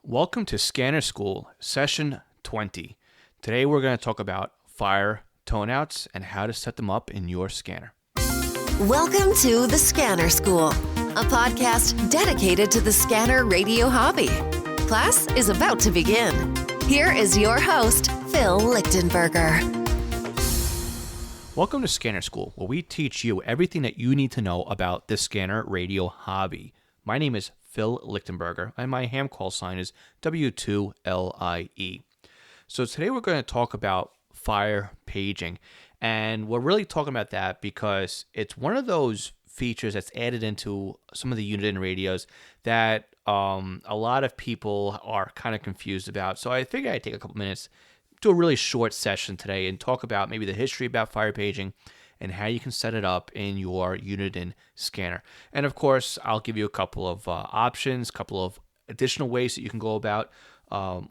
Welcome to Scanner School, Session 20. Today we're going to talk about fire toneouts and how to set them up in your scanner. Welcome to the Scanner School, a podcast dedicated to the scanner radio hobby. Class is about to begin. Here is your host, Phil Lichtenberger. Welcome to Scanner School, where we teach you everything that you need to know about the scanner radio hobby. My name is Phil Lichtenberger, and my ham call sign is W2LIE. So today we're going to talk about fire paging, and we're really talking about that because it's one of those features that's added into some of the Uniden radios that a lot of people are kind of confused about. So I figured I'd take a couple minutes, do a really short session today, and talk about maybe the history about fire paging and how you can set it up in your Uniden scanner. And of course, I'll give you a couple of options, a couple of additional ways that you can go about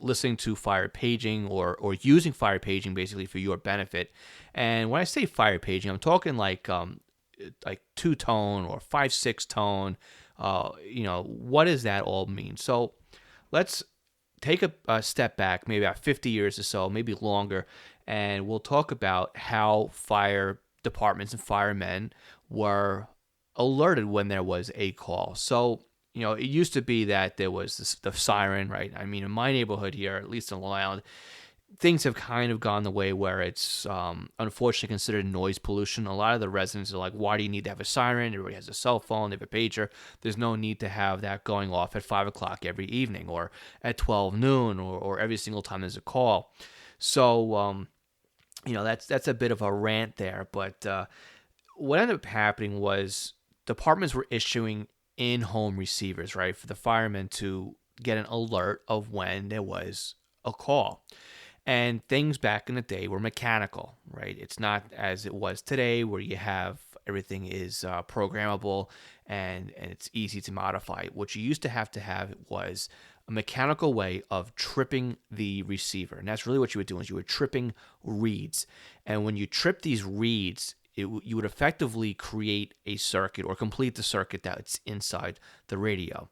listening to fire paging or using fire paging basically for your benefit. And when I say fire paging, I'm talking like two-tone or 5/6 tone. What does that all mean? So let's take a step back, maybe about 50 years or so, maybe longer, and we'll talk about how fire departments and firemen were alerted when there was a call. So, it used to be that there was the siren, right? I mean, in my neighborhood here, at least in Long Island, things have kind of gone the way where it's unfortunately considered noise pollution. A lot of the residents are like, why do you need to have a siren? Everybody has a cell phone, they have a pager. There's no need to have that going off at 5 o'clock every evening or at 12 noon or every single time there's a call. So, that's a bit of a rant there. But what ended up happening was departments were issuing in-home receivers, right, for the firemen to get an alert of when there was a call. And things back in the day were mechanical, right? It's not as it was today where you have everything is programmable and it's easy to modify. What you used to have was a mechanical way of tripping the receiver. And that's really what you were doing, is you were tripping reads. And when you trip these reads, you would effectively create a circuit or complete the circuit that's inside the radio.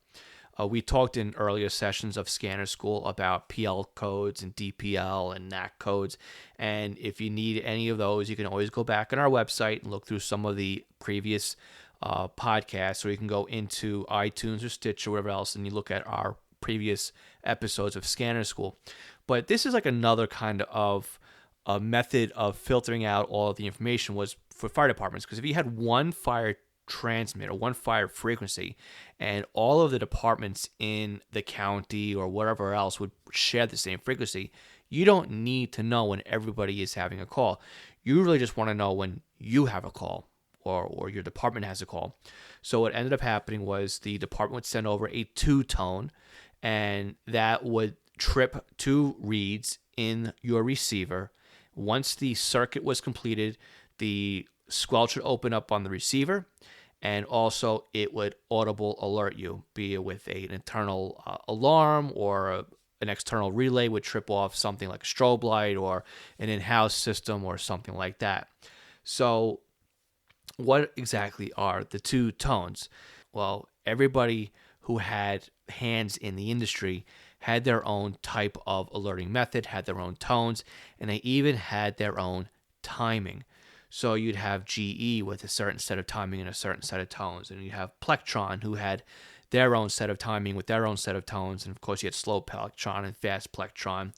We talked in earlier sessions of Scanner School about PL codes and DPL and NAC codes. And if you need any of those, you can always go back on our website and look through some of the previous podcasts, or you can go into iTunes or Stitch or whatever else, and you look at our previous episodes of Scanner School. But this is like another kind of a method of filtering out all of the information was for fire departments, because if you had one fire transmit or one fire frequency and all of the departments in the county or whatever else would share the same frequency, you don't need to know when everybody is having a call. You really just want to know when you have a call or your department has a call. So what ended up happening was the department would send over a two-tone, and that would trip two reads in your receiver. Once the circuit was completed, the squelch would open up on the receiver, and also it would audible alert you, be it with an internal alarm or an external relay would trip off something like a strobe light or an in-house system or something like that. So what exactly are the two tones? Well, everybody who had hands in the industry had their own type of alerting method, had their own tones, and they even had their own timing. So you'd have GE with a certain set of timing and a certain set of tones, and you have Plectron who had their own set of timing with their own set of tones, and of course you had slow Plectron and fast Plectron,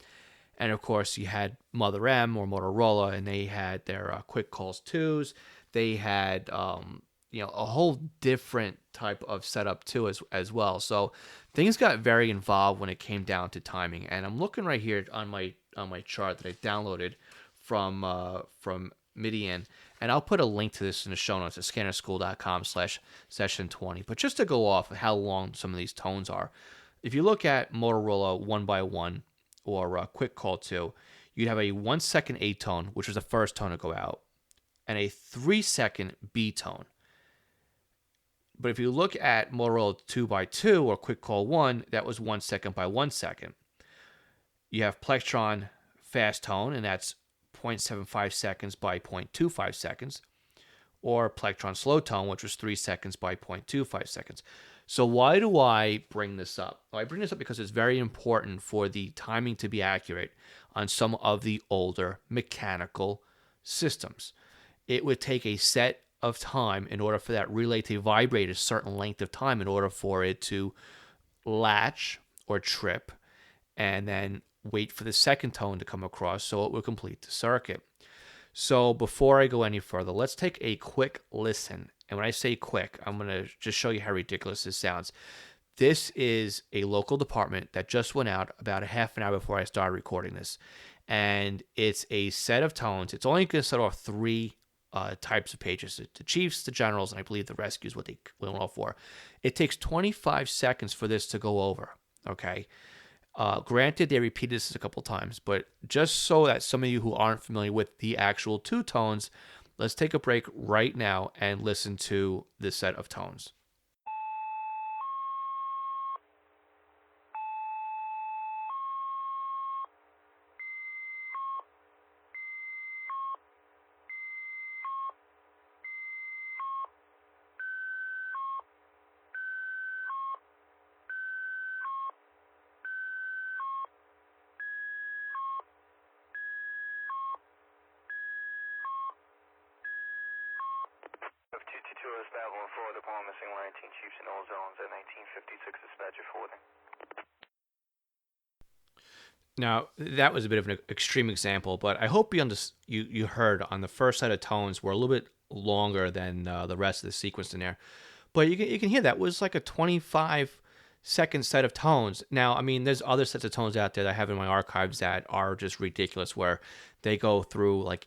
and of course you had Mother M or Motorola, and they had their quick calls 2s. They had a whole different type of setup too as well. So things got very involved when it came down to timing. And I'm looking right here on my chart that I downloaded from Midian, and I'll put a link to this in the show notes at scannerschool.com/session20. But just to go off of how long some of these tones are, if you look at Motorola 1x1 or Quick Call 2, you'd have a 1 second A tone, which was the first tone to go out, and a 3 second B tone. But if you look at Motorola 2x2 or Quick Call 1, that was 1 second by 1 second. You have Plectron fast tone, and that's 0.75 seconds by 0.25 seconds, or Plectron slow tone, which was 3 seconds by 0.25 seconds. So why do I bring this up? Well, I bring this up because it's very important for the timing to be accurate on some of the older mechanical systems. It would take a set of time in order for that relay to vibrate a certain length of time in order for it to latch or trip and then wait for the second tone to come across so it will complete the circuit. So before I go any further, let's take a quick listen. And when I say quick, I'm going to just show you how ridiculous this sounds. This is a local department that just went out about a half an hour before I started recording this. And it's a set of tones. It's only going to set off three types of pages: the chiefs, the generals, and I believe the rescue is what they went off for. It takes 25 seconds for this to go over, okay? Granted, they repeated this a couple times, but just so that some of you who aren't familiar with the actual two tones, let's take a break right now and listen to this set of tones. Missing 19 Chiefs in all zones at 1956 dispatcher forwarding. Now, that was a bit of an extreme example, but I hope you heard on the first set of tones were a little bit longer than the rest of the sequence in there. But you can hear that was like a 25-second set of tones. Now, I mean, there's other sets of tones out there that I have in my archives that are just ridiculous, where they go through like,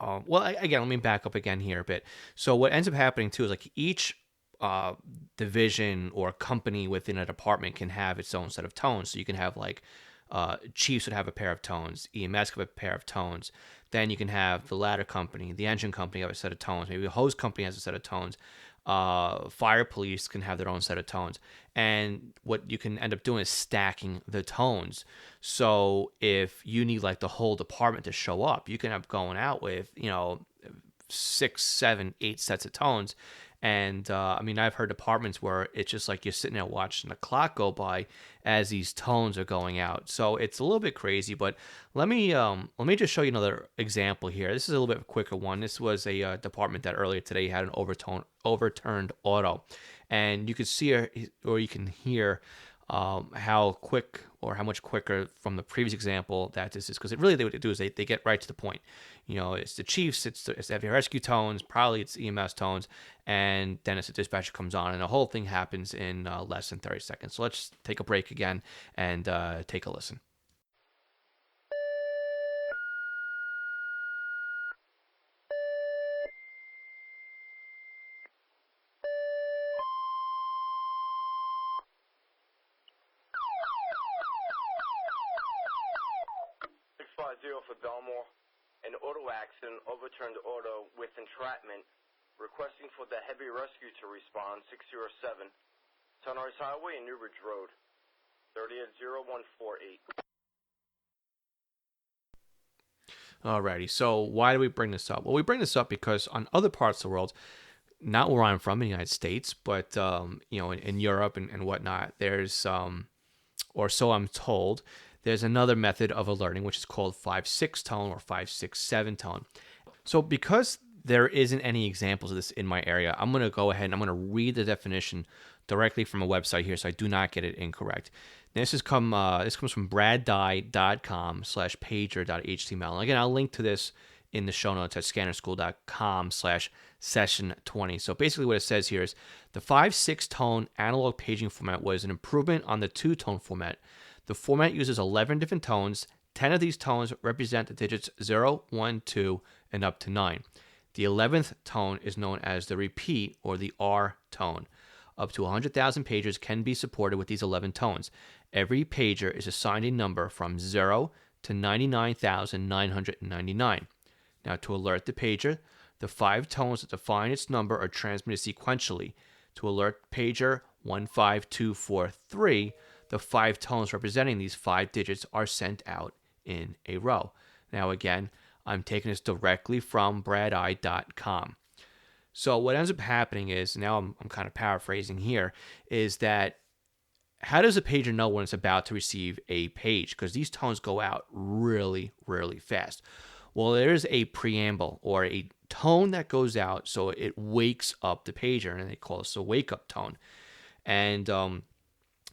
again, let me back up again here a bit. So what ends up happening too is like each division or company within a department can have its own set of tones. So you can have like Chiefs would have a pair of tones, EMS could have a pair of tones. Then you can have the ladder company, the engine company have a set of tones. Maybe the hose company has a set of tones. Fire police can have their own set of tones. And what you can end up doing is stacking the tones. So if you need like the whole department to show up, you can end up going out with, 6, 7, 8 sets of tones. And I mean, I've heard departments where it's just like you're sitting there watching the clock go by as these tones are going out. So it's a little bit crazy. But let me just show you another example here. This is a little bit of a quicker one. This was a department that earlier today had an overturned auto, and you could see or you can hear how quick or how much quicker from the previous example that this is, because what they do is they get right to the point. It's the Chiefs, it's the rescue tones, probably it's EMS tones, and then it's a dispatcher comes on, and the whole thing happens in less than 30 seconds. So let's take a break again and take a listen. For Belmore, an auto accident, overturned auto with entrapment, requesting for the heavy rescue to respond, 607, Sunrise Highway and Newbridge Road, 30-0148. Alrighty, so why do we bring this up? Well, we bring this up because on other parts of the world, not where I'm from in the United States, but in Europe and whatnot, there's or so I'm told, there's another method of alerting, which is called 5/6 tone or 5/6/7 tone. So because there isn't any examples of this in my area, I'm going to go ahead and I'm going to read the definition directly from a website here so I do not get it incorrect. Now, this comes from braddye.com/pager.html. And again, I'll link to this in the show notes at scannerschool.com/session20. So basically what it says here is the 5/6 tone analog paging format was an improvement on the 2-tone format. The format uses 11 different tones. 10 of these tones represent the digits 0, 1, 2, and up to 9. The 11th tone is known as the repeat or the R tone. Up to 100,000 pagers can be supported with these 11 tones. Every pager is assigned a number from 0 to 99,999. Now, to alert the pager, the 5 tones that define its number are transmitted sequentially. To alert pager 15243, the 5 tones representing these 5 digits are sent out in a row. Now, again, I'm taking this directly from braddye.com. So what ends up happening is, now I'm kind of paraphrasing here, is that how does a pager know when it's about to receive a page? Because these tones go out really, really fast. Well, there's a preamble or a tone that goes out so it wakes up the pager, and they call this a wake-up tone. And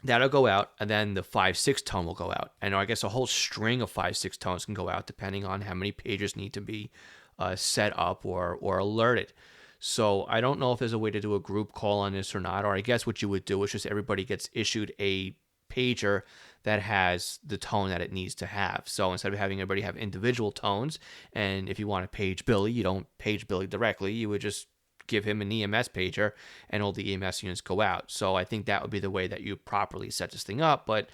that'll go out, and then the 5/6 tone will go out. And I guess a whole string of 5/6 tones can go out depending on how many pagers need to be set up or alerted. So I don't know if there's a way to do a group call on this or not, or I guess what you would do is just everybody gets issued a pager that has the tone that it needs to have. So instead of having everybody have individual tones, and if you want to page Billy, you don't page Billy directly, you would just give him an EMS pager and all the EMS units go out. So I think that would be the way that you properly set this thing up. But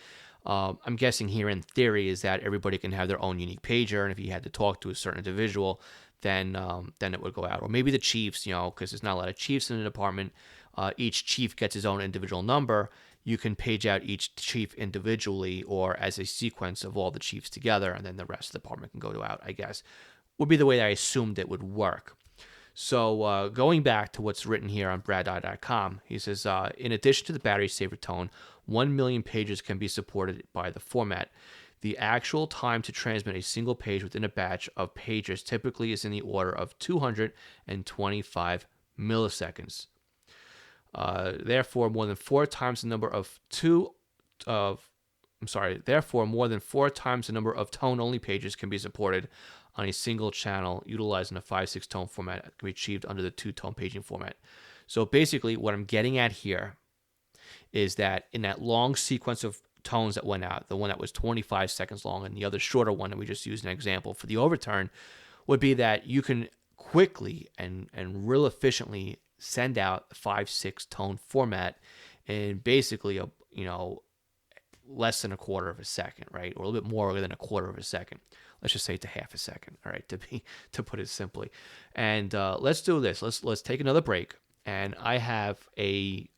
I'm guessing here in theory is that everybody can have their own unique pager, and if you had to talk to a certain individual, then it would go out. Or maybe the chiefs, because there's not a lot of chiefs in the department, each chief gets his own individual number. You can page out each chief individually or as a sequence of all the chiefs together, and then the rest of the department can go out, I guess, would be the way that I assumed it would work. So going back to what's written here on brad.com, he says, in addition to the battery saver tone, 1 million pages can be supported by the format. The actual time to transmit a single page within a batch of pages typically is in the order of 225 milliseconds. Therefore, more than four times the number of tone-only pages can be supported on a single channel utilizing a 5/6 tone format that can be achieved under the 2-tone paging format. So basically, what I'm getting at here is that in that long sequence of tones that went out, the one that was 25 seconds long and the other shorter one that we just used an example for the overturn, would be that you can quickly and real efficiently send out a 5/6 tone format in basically less than a quarter of a second, right? Or a little bit more than a quarter of a second. Let's just say to half a second, all right, to put it simply. And let's do this. Let's take another break. And I have a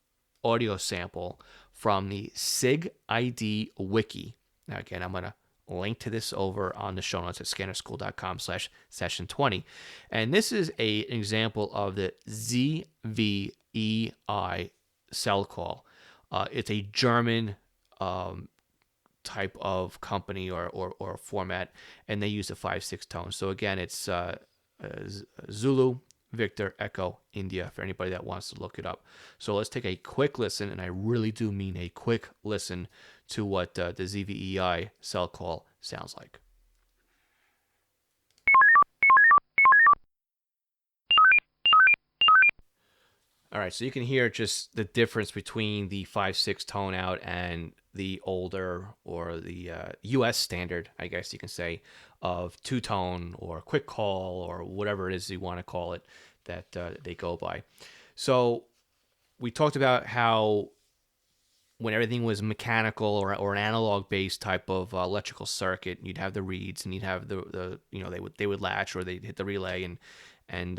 audio sample from the SIG-ID wiki. Now, again, I'm going to link to this over on the show notes at scannerschool.com/session20. And this is an example of the ZVEI cell call. It's a German type of company or format, and they use the 5/6 tone. So again, it's Zulu, Victor, Echo, India, for anybody that wants to look it up. So let's take a quick listen, and I really do mean a quick listen to what the ZVEI cell call sounds like. All right, so you can hear just the difference between the 5/6 tone out and the older or the U.S. standard, I guess you can say, of 2-tone or quick call or whatever it is you want to call it that they go by. So we talked about how when everything was mechanical or an analog-based type of electrical circuit, you'd have the reads and you'd have the they would latch or they'd hit the relay and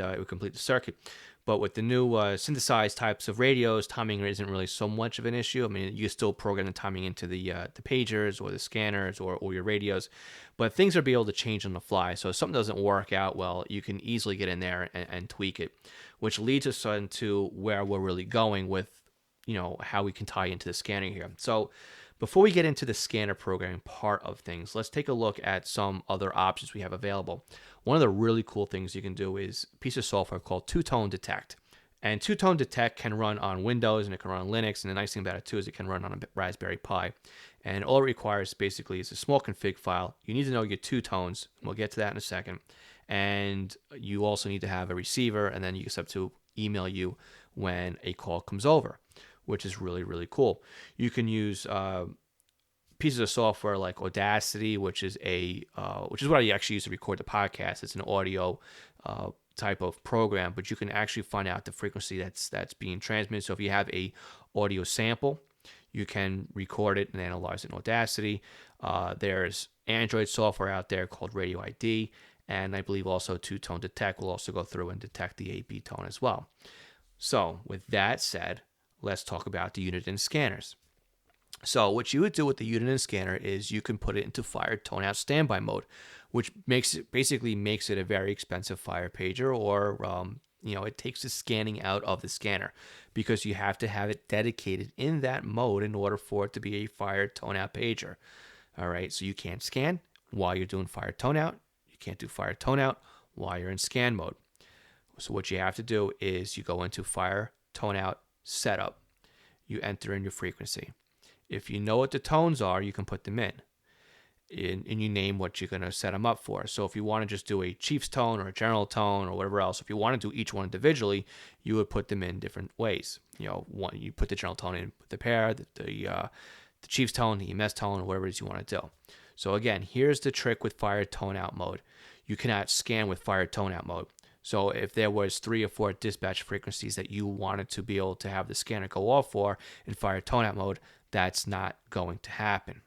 it would complete the circuit. But with the new synthesized types of radios, timing isn't really so much of an issue. I mean, you still program the timing into the pagers or the scanners or your radios, but things are be able to change on the fly. So if something doesn't work out well, you can easily get in there and tweak it, which leads us into where we're really going with, how we can tie into the scanning here. So before we get into the scanner programming part of things, let's take a look at some other options we have available. One of the really cool things you can do is a piece of software called 2-Tone Detect. And 2-Tone Detect can run on Windows and it can run on Linux. And the nice thing about it too is it can run on a Raspberry Pi. And all it requires basically is a small config file. You need to know your 2 tones. We'll get to that in a second. And you also need to have a receiver, and then you just have to email you when a call comes over, which is really, really cool. You can use pieces of software like Audacity, which is what I actually use to record the podcast. It's an audio type of program, but you can actually find out the frequency that's being transmitted. So if you have a audio sample, you can record it and analyze it in Audacity. There's Android software out there called Radio ID, and I believe also 2-Tone Detect will also go through and detect the A/B tone as well. So with that said, let's talk about the Uniden scanners. So what you would do with the Uniden scanner is you can put it into fire tone out standby mode, which basically makes it a very expensive fire pager or it takes the scanning out of the scanner, because you have to have it dedicated in that mode in order for it to be a fire tone out pager. All right, so you can't scan while you're doing fire tone out. You can't do fire tone out while you're in scan mode. So what you have to do is you go into fire tone out setup. You enter in your frequency. If you know what the tones are, you can put them in. And you name what you're going to set them up for. So if you want to just do a chief's tone or a general tone or whatever else, if you want to do each one individually, you would put them in different ways. You put the general tone in with the pair, the chief's tone, the EMS tone, or whatever it is you want to do. So again, here's the trick with fire tone out mode. You cannot scan with fire tone out mode. So if there was 3 or 4 dispatch frequencies that you wanted to be able to have the scanner go off for in fire tone out mode, that's not going to happen.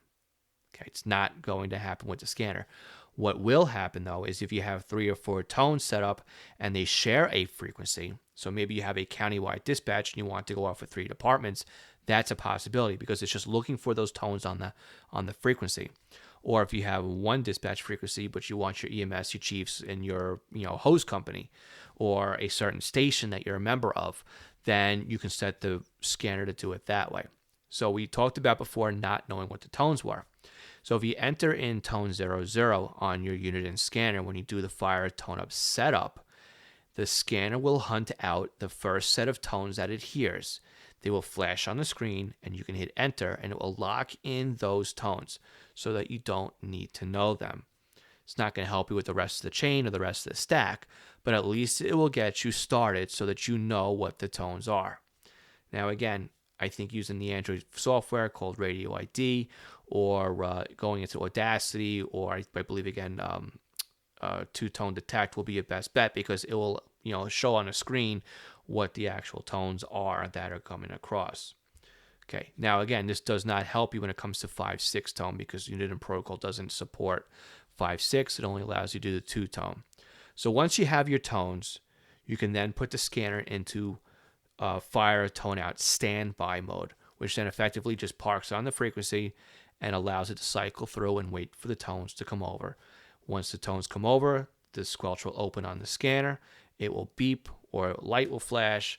Okay, it's not going to happen with the scanner. What will happen, though, is if you have 3 or 4 tones set up and they share a frequency, so maybe you have a countywide dispatch and you want to go off for 3 departments, that's a possibility because it's just looking for those tones on the frequency. Or if you have 1 dispatch frequency, but you want your EMS, your chiefs, and your hose company, or a certain station that you're a member of, then you can set the scanner to do it that way. So we talked about before not knowing what the tones were. So if you enter in tone 00 on your Uniden scanner, when you do the fire tone up setup, the scanner will hunt out the first set of tones that it hears. They will flash on the screen and you can hit enter and it will lock in those tones so that you don't need to know them. It's not going to help you with the rest of the chain or the rest of the stack, but at least it will get you started so that you know what the tones are. Now again, I think using the Android software called Radio ID or going into Audacity or I believe again two-tone detect will be your best bet because it will show on the screen what the actual tones are that are coming across. Okay, now again, this does not help you when it comes to 5/6 tone because Uniden protocol doesn't support 5/6. It only allows you to do the 2-tone. So once you have your tones, you can then put the scanner into fire tone out standby mode, which then effectively just parks on the frequency and allows it to cycle through and wait for the tones to come over. Once the tones come over, the squelch will open on the scanner, it will beep or light will flash,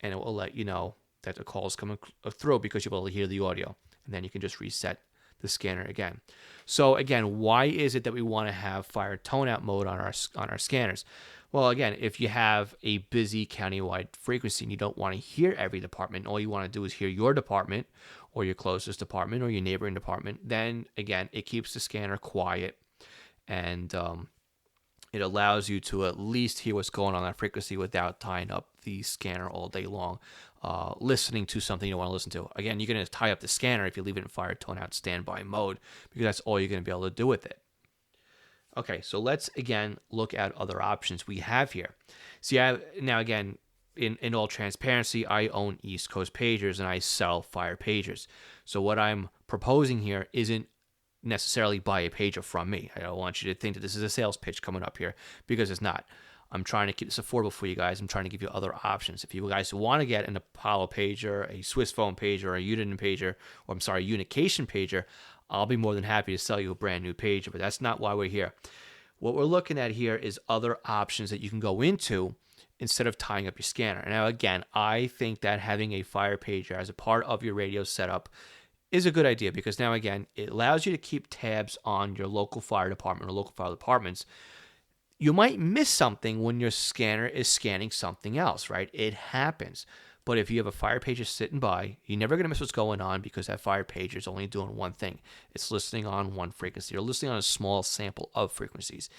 and it will let you know that the call is coming through because you'll be able to hear the audio. And then you can just reset the scanner again. So again, why is it that we want to have fire tone out mode on our scanners? Well, again, if you have a busy countywide frequency and you don't want to hear every department, all you want to do is hear your department or your closest department or your neighboring department, then again, it keeps the scanner quiet and it allows you to at least hear what's going on that frequency without tying up the scanner all day long, listening to something you don't want to listen to. Again, you're going to tie up the scanner if you leave it in fire tone out standby mode because that's all you're going to be able to do with it. Okay, so let's again look at other options we have here. See, now again, in all transparency, I own East Coast pagers and I sell fire pagers. So what I'm proposing here isn't necessarily buy a pager from me. I don't want you to think that this is a sales pitch coming up here because it's not. I'm trying to keep this affordable for you guys. I'm trying to give you other options. If you guys want to get an Apollo pager, a Swiss phone pager, a Uniden pager, or I'm sorry, Unication pager, I'll be more than happy to sell you a brand new pager, but that's not why we're here. What we're looking at here is other options that you can go into instead of tying up your scanner. Now, again, I think that having a fire pager as a part of your radio setup is a good idea because now, again, it allows you to keep tabs on your local fire department or local fire departments. You might miss something when your scanner is scanning something else, right? It happens. But if you have a fire pager sitting by, you're never going to miss what's going on because that fire pager is only doing one thing. It's listening on one frequency or listening on a small sample of frequencies.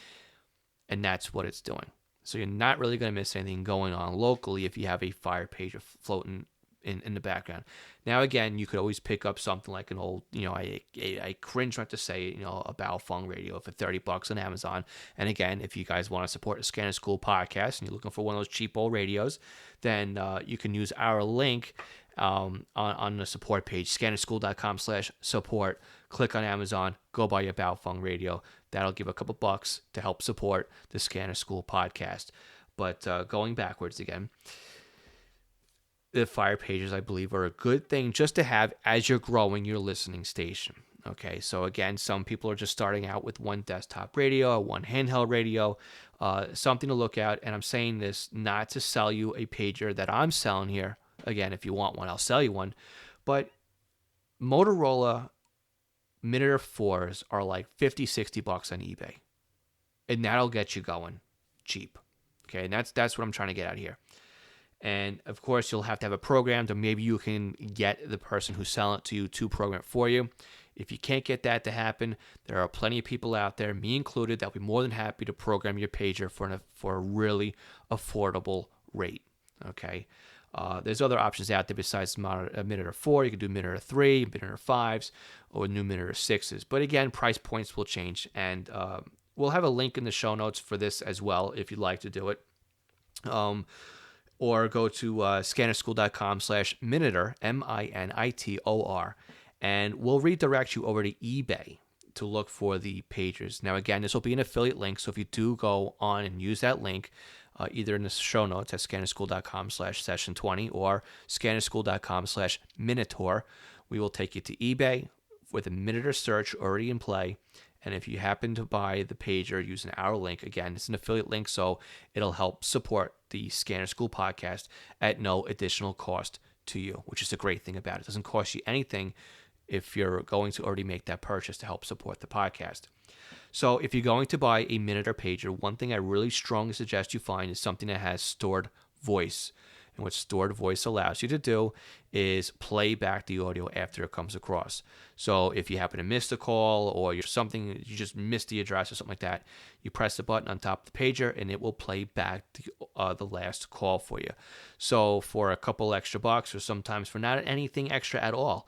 And that's what it's doing. So you're not really going to miss anything going on locally if you have a fire pager floating in the background. Now, again, you could always pick up something like an old, I cringe not to say, a Baofeng radio for $30 on Amazon. And again, if you guys want to support the Scanner School podcast and you're looking for one of those cheap old radios, then you can use our link on the support page, scannerschool.com/support. Click on Amazon, go buy your Baofeng radio. That'll give a couple bucks to help support the Scanner School podcast. But going backwards again, the fire pages, I believe, are a good thing just to have as you're growing your listening station. Okay, so again, some people are just starting out with one desktop radio, one handheld radio, something to look at. And I'm saying this not to sell you a pager that I'm selling here. Again, if you want one, I'll sell you one. But Motorola Minitor 4s are like $50-$60 on eBay. And that'll get you going cheap. Okay, and that's what I'm trying to get out here. And of course, you'll have to have a program, or maybe you can get the person who's selling it to you to program it for you. If you can't get that to happen, there are plenty of people out there, me included, that'll be more than happy to program your pager for a really affordable rate. Okay, there's other options out there besides Minitor 4. You can do Minitor 3, Minitor 5s, or new Minitor 6s. But again, price points will change, and we'll have a link in the show notes for this as well if you'd like to do it. Or go to scannerschool.com/Minitor, Minitor, and we'll redirect you over to eBay to look for the pagers. Now, again, this will be an affiliate link, so if you do go on and use that link, either in the show notes at scannerschool.com/session20 or scannerschool.com/Minitor, we will take you to eBay with a Minitor search already in play. And if you happen to buy the pager using our link, again, it's an affiliate link, so it'll help support the Scanner School podcast at no additional cost to you, which is the great thing about it. It doesn't cost you anything if you're going to already make that purchase to help support the podcast. So if you're going to buy a Minitor pager, one thing I really strongly suggest you find is something that has stored voice. And what stored voice allows you to do is play back the audio after it comes across. So if you happen to miss the call or you just missed the address or something like that, you press the button on top of the pager and it will play back the last call for you. So for a couple extra bucks, or sometimes for not anything extra at all,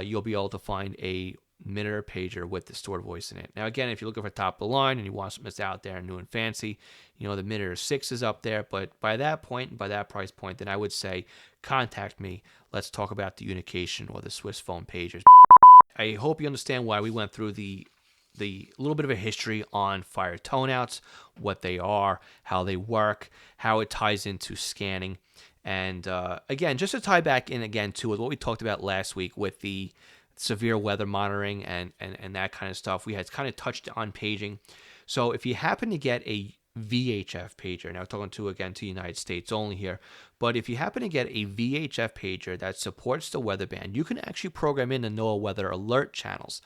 you'll be able to find a Minitor pager with the stored voice in it. Now, again, if you're looking for top of the line and you want something that's out there and new and fancy, the Minitor 6 is up there. But by that point, by that price point, then I would say contact me. Let's talk about the Unication or the Swiss phone pagers. I hope you understand why we went through the little bit of a history on fire toneouts, what they are, how they work, how it ties into scanning. And again, just to tie back in again to what we talked about last week with the severe weather monitoring and that kind of stuff. We had kind of touched on paging. So if you happen to get a VHF pager, now talking to United States only here, but if you happen to get a VHF pager that supports the weather band, you can actually program in the NOAA weather alert channels,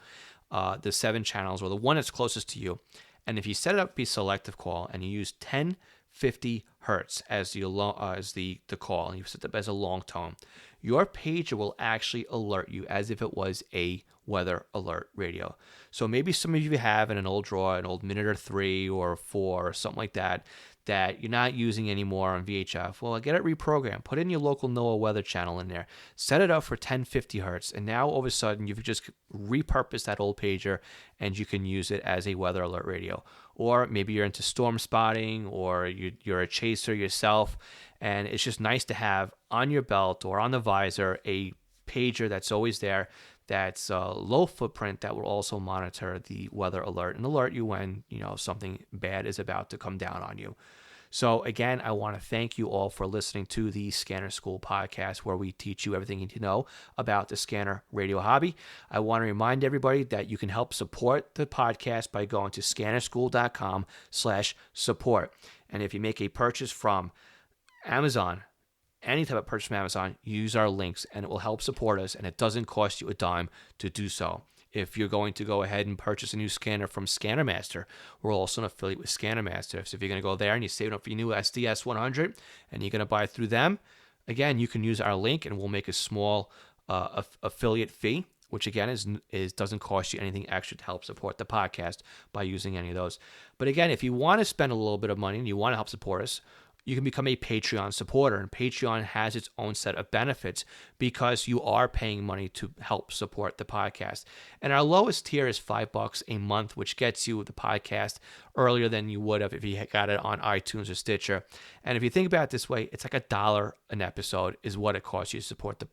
the 7 channels or the one that's closest to you. And if you set it up to be selective call and you use 1050 hertz as the call, and you set it up as a long tone, your pager will actually alert you as if it was a weather alert radio. So maybe some of you have in an old drawer, an old Minitor 3 or 4 or something like that you're not using anymore on VHF. Well, get it reprogrammed. Put in your local NOAA weather channel in there. Set it up for 1050 hertz. And now all of a sudden you've just repurposed that old pager and you can use it as a weather alert radio. Or maybe you're into storm spotting or you're a chaser yourself. And it's just nice to have on your belt or on the visor a pager that's always there, that's low footprint, that will also monitor the weather alert and alert you when something bad is about to come down on you. So again, I want to thank you all for listening to the Scanner School podcast, where we teach you everything you need to know about the scanner radio hobby. I want to remind everybody that you can help support the podcast by going to scannerschool.com/support. And if you make a purchase from Amazon, any type of purchase from Amazon, use our links and it will help support us, and it doesn't cost you a dime to do so. If you're going to go ahead and purchase a new scanner from Scanner Master, we're also an affiliate with Scanner Master. So if you're going to go there and you're saving up for your new SDS 100 and you're going to buy through them, again, you can use our link and we'll make a small affiliate fee, which again is doesn't cost you anything extra to help support the podcast by using any of those. But again, if you want to spend a little bit of money and you want to help support us, you can become a Patreon supporter, and Patreon has its own set of benefits because you are paying money to help support the podcast. And our lowest tier is $5 a month, which gets you the podcast earlier than you would have if you got it on iTunes or Stitcher. And if you think about it this way, it's like $1 an episode is what it costs you to support the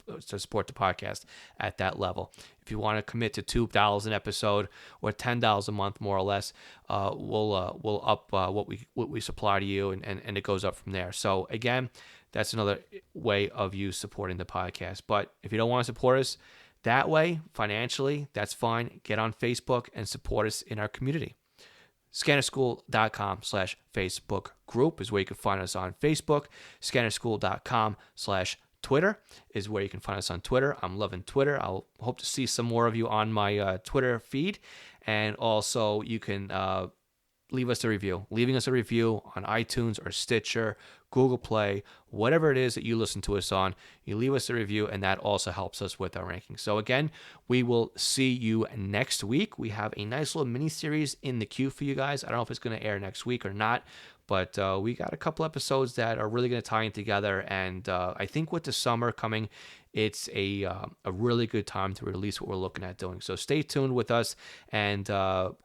podcast at that level. If you want to commit to $2 an episode or $10 a month, more or less, we'll up what we supply to you, and it goes up from there. So again, that's another way of you supporting the podcast. But if you don't want to support us, That way, financially, that's fine. Get on Facebook and support us in our community. Scannerschool.com/Facebook group is where you can find us on Facebook. Scannerschool.com/Twitter is where you can find us on Twitter. I'm loving Twitter. I'll hope to see some more of you on my Twitter feed. And also, you can leave us a review. Leaving us a review on iTunes or Stitcher, Google Play, whatever it is that you listen to us on, you leave us a review, and that also helps us with our rankings. So again, we will see you next week. We have a nice little mini-series in the queue for you guys. I don't know if it's going to air next week or not, but we got a couple episodes that are really going to tie in together, and I think with the summer coming, it's a really good time to release what we're looking at doing. So stay tuned with us, and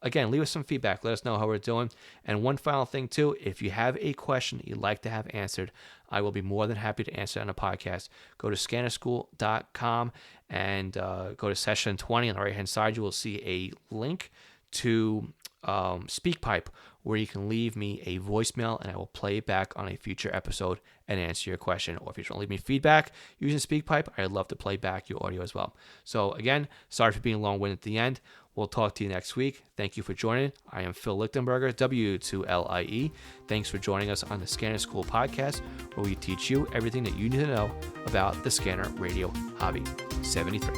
again, leave us some feedback. Let us know how we're doing. And one final thing too, if you have a question that you'd like to have answered, I will be more than happy to answer it on a podcast. Go to scannerschool.com and go to session 20. On the right-hand side, you will see a link to SpeakPipe, where you can leave me a voicemail and I will play it back on a future episode and answer your question. Or if you just want to leave me feedback using SpeakPipe, I'd love to play back your audio as well. So again, sorry for being long-winded at the end. We'll talk to you next week. Thank you for joining. I am Phil Lichtenberger, W2LIE. Thanks for joining us on the Scanner School podcast, where we teach you everything that you need to know about the scanner radio hobby. 73.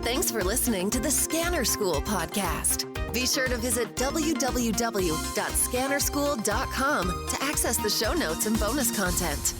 Thanks for listening to the Scanner School podcast. Be sure to visit www.scannerschool.com to access the show notes and bonus content.